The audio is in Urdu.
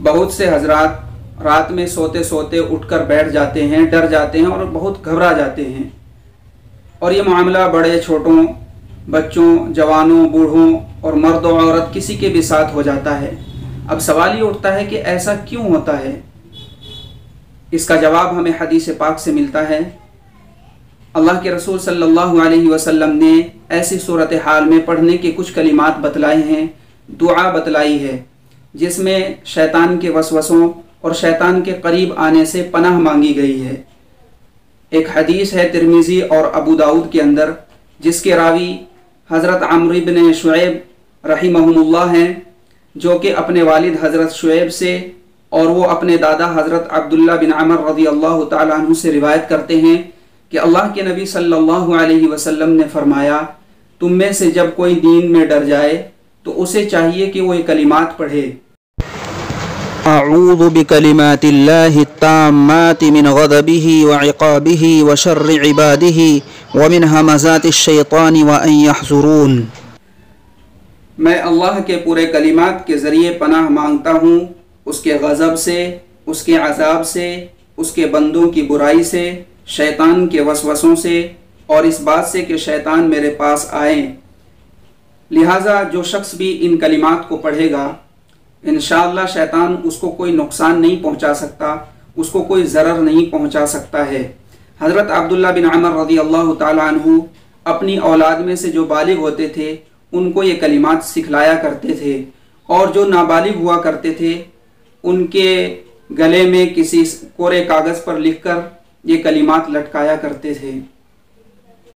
بہت سے حضرات رات میں سوتے سوتے اٹھ کر بیٹھ جاتے ہیں، ڈر جاتے ہیں اور بہت گھبرا جاتے ہیں، اور یہ معاملہ بڑے چھوٹوں، بچوں، جوانوں، بوڑھوں اور مرد و عورت کسی کے بھی ساتھ ہو جاتا ہے۔ اب سوال یہ اٹھتا ہے کہ ایسا کیوں ہوتا ہے؟ اس کا جواب ہمیں حدیث پاک سے ملتا ہے۔ اللہ کے رسول صلی اللہ علیہ وسلم نے ایسی صورتحال میں پڑھنے کے کچھ کلمات بتلائے ہیں، دعا بتلائی ہے، جس میں شیطان کے وسوسوں اور شیطان کے قریب آنے سے پناہ مانگی گئی ہے۔ ایک حدیث ہے ترمذی اور ابو داؤد کے اندر، جس کے راوی حضرت عمرو بن شعیب رحمہم اللہ ہیں، جو کہ اپنے والد حضرت شعیب سے اور وہ اپنے دادا حضرت عبداللہ بن عمر رضی اللہ تعالیٰ عنہ سے روایت کرتے ہیں کہ اللہ کے نبی صلی اللہ علیہ وسلم نے فرمایا، تم میں سے جب کوئی دین میں ڈر جائے تو اسے چاہیے کہ وہ یہ کلمات پڑھے: اعوذ بکلمات اللہ التامات من غضبہ وعقابہ وشر عبادہ ومن ہمزات الشیطان وان یحضرون۔ میں اللہ کے پورے کلمات کے ذریعے پناہ مانگتا ہوں اس کے غضب سے، اس کے عذاب سے، اس کے بندوں کی برائی سے، شیطان کے وسوسوں سے، اور اس بات سے کہ شیطان میرے پاس آئیں۔ لہٰذا جو شخص بھی ان کلمات کو پڑھے گا، انشاءاللہ شیطان اس کو کوئی نقصان نہیں پہنچا سکتا، اس کو کوئی ضرر نہیں پہنچا سکتا ہے۔ حضرت عبداللہ بن عمر رضی اللہ تعالیٰ عنہ اپنی اولاد میں سے جو بالغ ہوتے تھے ان کو یہ کلمات سکھلایا کرتے تھے، اور جو نابالغ ہوا کرتے تھے ان کے گلے میں کسی کورے کاغذ پر لکھ کر یہ کلمات لٹکایا کرتے تھے۔